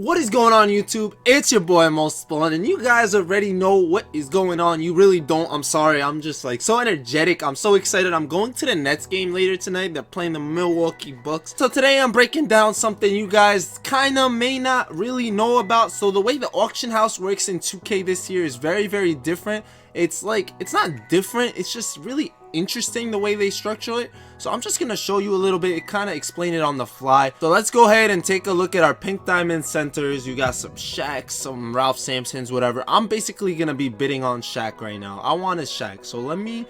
What is going on, YouTube? It's your boy Mosballin, and you guys already know what is going on. You really don't. I'm sorry. I'm just like so energetic. I'm so excited. I'm going to the Nets game later tonight. They're playing the Milwaukee Bucks. So today I'm breaking down something you guys kinda may not really know about. So the way the auction house works in 2K this year is very different. It's like, it's not different, it's just really interesting the way they structure it. So I'm just gonna show you a little bit, kind of explain it on the fly. So let's go ahead and take a look at our pink diamond centers. You got some Shaqs, some Ralph Sampsons, whatever. I'm basically gonna be bidding on Shaq right now. I want a Shaq, so let me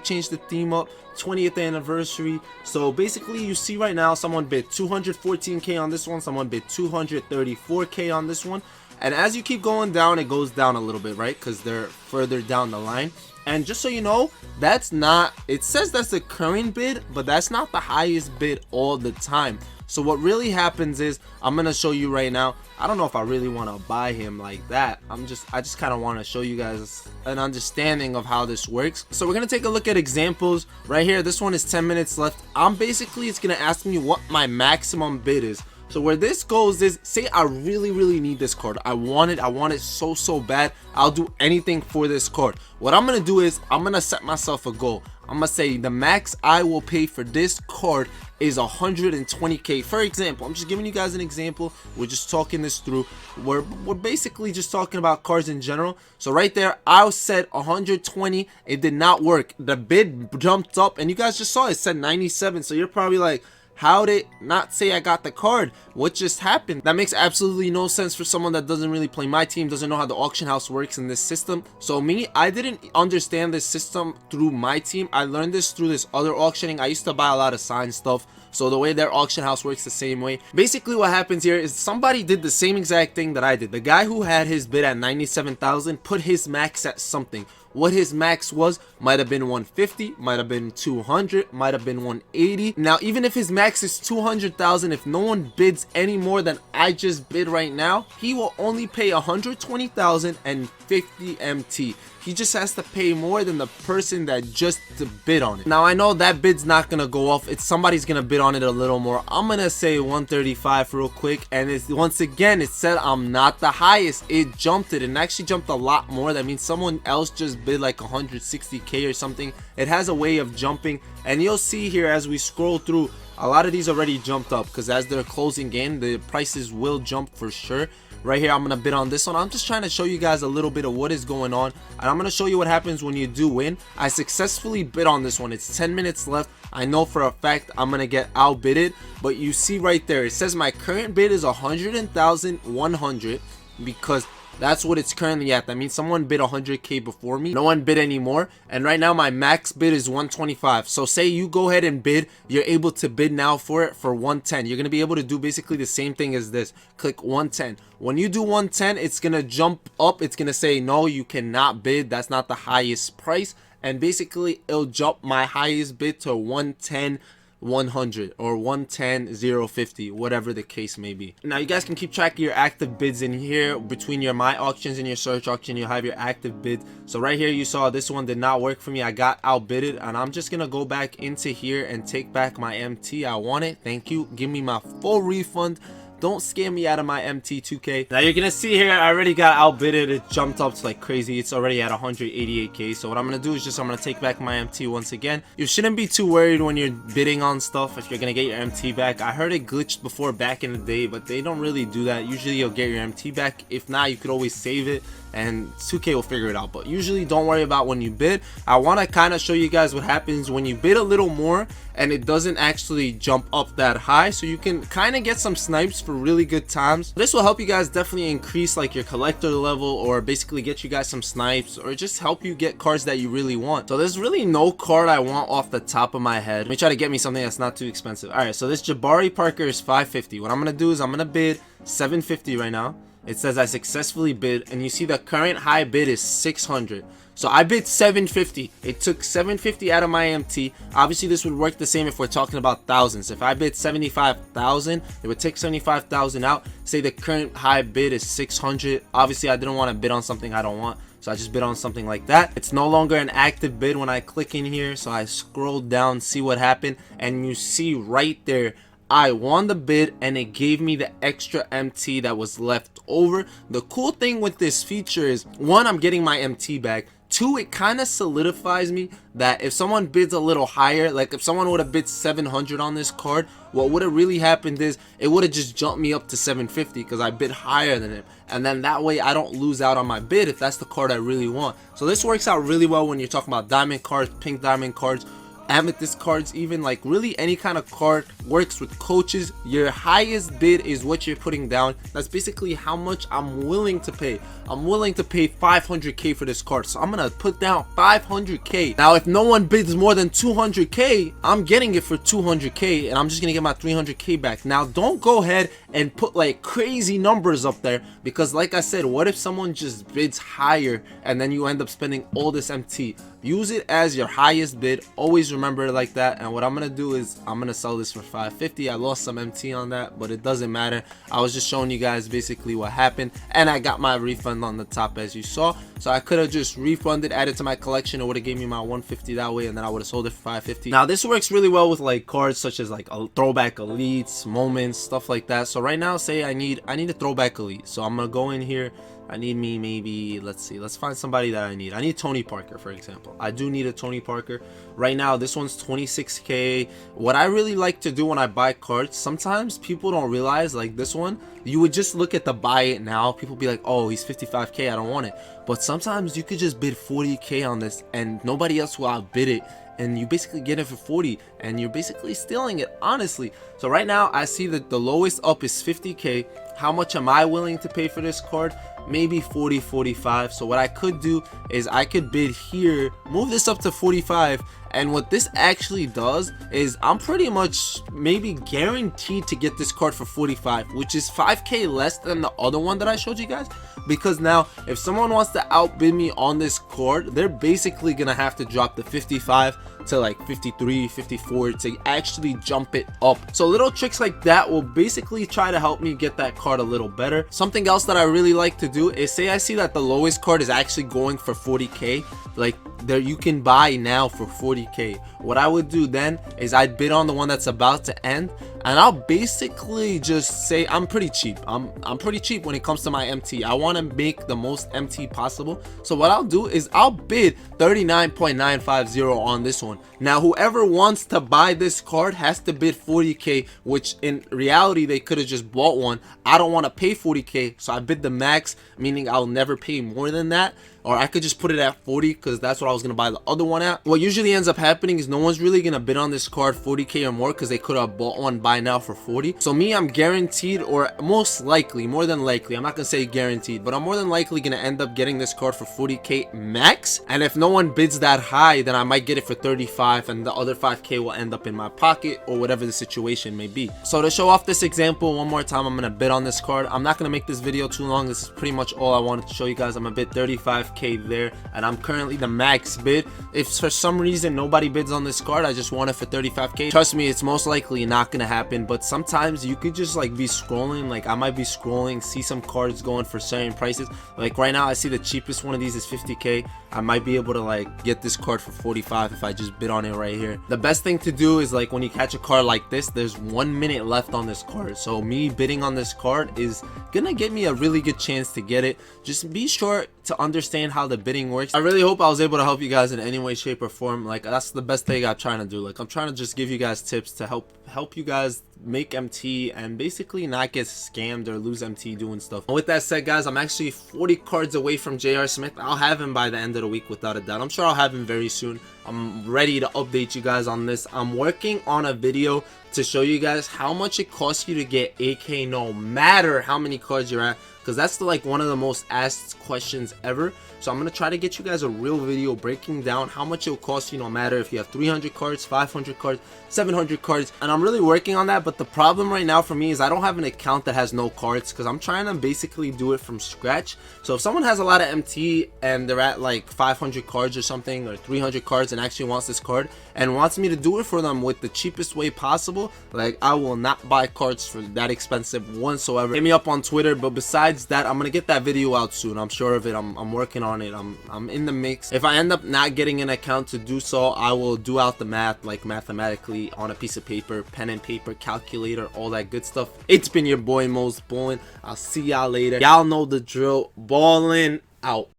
change the theme up. 20th anniversary. So basically you see right now someone bid 214k on this one, someone bid 234k on this one. And as you keep going down, it goes down a little bit, right? Because they're further down the line. And just so you know, that's not, it says that's the current bid, but that's not the highest bid all the time. So what really happens is, I'm gonna show you right now. I don't know if I really want to buy him like that. I just kind of want to show you guys an understanding of how this works. So we're gonna take a look at examples right here. This one is 10 minutes left. It's gonna ask me what my maximum bid is. So where this goes is, say I really need this card. I want it so bad. I'll do anything for this card. What I'm gonna do is, I'm gonna set myself a goal. I'm gonna say the max I will pay for this card is 120k. For example, I'm just giving you guys an example. We're just talking this through. We're basically just talking about cards in general. So right there, I said 120. It did not work. The bid jumped up, and you guys just saw it said 97. So you're probably like, how did not say I got the card? What just happened? That makes absolutely no sense for someone that doesn't really play my team, doesn't know how the auction house works in this system. So me, I didn't understand this system through my team. I learned this through this other auctioning. I used to buy a lot of signed stuff. So the way their auction house works the same way. Basically what happens here is somebody did the same exact thing that I did. The guy who had his bid at 97,000 put his max at something. What his max was might have been 150, might have been 200, might have been 180. Now even if his max is 200,000, if no one bids any more than I just bid right now, he will only pay 120,050 MT. He just has to pay more than the person that just bid on it. Now I know that bid's not gonna go off. It's somebody's gonna bid on it a little more. I'm gonna say 135 real quick, and it's, once again, it said I'm not the highest. It jumped it, and actually jumped a lot more. That means someone else just bid like 160k or something. It has a way of jumping, and you'll see here as we scroll through, a lot of these already jumped up because as they're closing in, the prices will jump for sure. Right here, I'm gonna bid on this one. I'm just trying to show you guys a little bit of what is going on, and I'm gonna show you what happens when you do win. I successfully bid on this one. It's 10 minutes left. I know for a fact I'm gonna get outbidded, but you see right there, it says my current bid is 100,100 because that's what it's currently at. That means someone bid 100k before me. No one bid anymore. And right now my max bid is 125. So say you go ahead and bid, you're able to bid now for it for 110. You're going to be able to do basically the same thing as this. Click 110. When you do 110, it's going to jump up. It's going to say, no, you cannot bid. That's not the highest price. And basically it'll jump my highest bid to 110. 100 or 110,050, whatever the case may be. Now you guys can keep track of your active bids in here. Between your my auctions and your search auction, you'll have your active bids. So right here you saw this one did not work for me. I got outbidded, and I'm just gonna go back into here and take back my MT. I want it. Thank you. Give me my full refund. Don't scam me out of my MT 2K. Now you're gonna see here, I already got outbidded. It jumped up to like crazy. It's already at 188k. So what I'm gonna do is I'm gonna take back my MT once again. You shouldn't be too worried when you're bidding on stuff if you're gonna get your MT back. I heard it glitched before back in the day, but they don't really do that. Usually you'll get your MT back. If not, you could always save it, and 2K will figure it out. But usually don't worry about when you bid. I want to kind of show you guys what happens when you bid a little more and it doesn't actually jump up that high, so you can kind of get some snipes for really good times. This will help you guys definitely increase like your collector level, or basically get you guys some snipes, or just help you get cards that you really want. So there's really no card I want off the top of my head. Let me try to get me something that's not too expensive. All right, so this Jabari Parker is 550. What I'm gonna do is I'm gonna bid 750 right now. It says I successfully bid, and you see the current high bid is 600. So I bid 750. It took 750 out of my MT. Obviously this would work the same if we're talking about thousands. If I bid 75,000, it would take 75,000 out. Say the current high bid is 600. Obviously I didn't want to bid on something I don't want, so I just bid on something like that. It's no longer an active bid when I click in here. So I scroll down, see what happened, and you see right there I won the bid and it gave me the extra MT that was left over. The cool thing with this feature is, one, I'm getting my MT back. Two, it kind of solidifies me that if someone bids a little higher, like if someone would have bid 700 on this card, what would have really happened is it would have just jumped me up to 750 because I bid higher than him, and then that way I don't lose out on my bid if that's the card I really want. So this works out really well when you're talking about diamond cards, pink diamond cards, amethyst cards, even like really any kind of card works with coaches. Your highest bid is what you're putting down. That's basically how much I'm willing to pay. I'm willing to pay 500k for this card, so I'm gonna put down 500k. Now if no one bids more than 200k, I'm getting it for 200k and I'm just gonna get my 300k back. Now don't go ahead and put like crazy numbers up there, because like I said, what if someone just bids higher and then you end up spending all this MT? Use it as your highest bid. Always remember it like that. And what I'm gonna do is I'm gonna sell this for 550. I lost some MT on that, but it doesn't matter. I was just showing you guys basically what happened, and I got my refund on the top as you saw. So I could have just refunded, added to my collection, or would have gave me my 150 that way, and then I would have sold it for 550. Now this works really well with like cards such as like a throwback elites, moments, stuff like that. So right now, say I need a throwback elite, so I'm gonna go in here. I need me maybe, let's see, let's find somebody that I need Tony Parker, for example. I do need a Tony Parker right now. This one's 26k. What I really like to do when I buy cards, sometimes people don't realize, like this one, you would just look at the buy it now, people be like, oh, he's 55k, I don't want it. But sometimes you could just bid 40k on this and nobody else will outbid it, and you basically get it for 40 and you're basically stealing it, honestly. So right now I see that the lowest up is 50k. How much am I willing to pay for this card? Maybe 40, 45. So what I could do is I could bid here, move this up to 45, and what this actually does is I'm pretty much maybe guaranteed to get this card for 45, which is 5k less than the other one that I showed you guys. Because now if someone wants to outbid me on this card, they're basically gonna have to drop the 55 to like 53, 54 to actually jump it up. So little tricks like that will basically try to help me get that card a little better. Something else that I really like to do is, say I see that the lowest card is actually going for 40k, like there you can buy now for 40k. What I would do then is I'd bid on the one that's about to end, and I'll basically just say I'm pretty cheap. I'm pretty cheap when it comes to my MT. I want to make the most MT possible. So what I'll do is I'll bid 39.950 on this one. Now whoever wants to buy this card has to bid 40k, which in reality they could have just bought one. I don't want to pay 40k, so I bid the max, meaning I'll never pay more than that. Or I could just put it at 40 because that's what I was going to buy the other one at. What usually ends up happening is no one's really going to bid on this card 40k or more because they could have bought one by now for 40. So me, I'm guaranteed, or most likely, more than likely, I'm not going to say guaranteed, but I'm more than likely going to end up getting this card for 40k max. And if no one bids that high, then I might get it for 35 and the other 5k will end up in my pocket, or whatever the situation may be. So to show off this example one more time, I'm going to bid on this card. I'm not going to make this video too long. This is pretty much all I wanted to show you guys. I'm going to bid 35k there, and I'm currently the max bid. If for some reason nobody bids on this card, I just want it for 35k. Trust me, it's most likely not gonna happen, but sometimes you could just like be scrolling, like I might be scrolling, see some cards going for certain prices. Like right now I see the cheapest one of these is 50k. I might be able to like get this card for 45 if I just bid on it right here. The best thing to do is, like when you catch a card like this, there's 1 minute left on this card, so me bidding on this card is gonna get me a really good chance to get it. Just be sure to understand how the bidding works. I really hope I was able to help you guys in any way, shape, or form. Like that's the best thing I'm trying to do. Like I'm trying to just give you guys tips to help you guys make MT and basically not get scammed or lose MT doing stuff. And with that said, guys, I'm actually 40 cards away from J.R. Smith. I'll have him by the end of the week without a doubt. I'm sure I'll have him very soon. I'm ready to update you guys on this. I'm working on a video to show you guys how much it costs you to get AK no matter how many cards you're at, because that's like one of the most asked questions ever. So I'm gonna try to get you guys a real video breaking down how much it'll cost you, no matter if you have 300 cards, 500 cards, 700 cards. And I'm really working on that, but the problem right now for me is I don't have an account that has no cards, because I'm trying to basically do it from scratch. So if someone has a lot of MT and they're at like 500 cards or something, or 300 cards, and actually wants this card and wants me to do it for them with the cheapest way possible, like I will not buy cards for that expensive whatsoever. Hit me up on Twitter. But besides that, I'm gonna get that video out soon. I'm sure of it. I'm working on it. I'm in the mix. If I end up not getting an account to do so, I will do out the math, like mathematically on a piece of paper, pen and paper, calculator, all that good stuff. It's been your boy Mosballin. I'll see y'all later. Y'all know the drill. Ballin' out.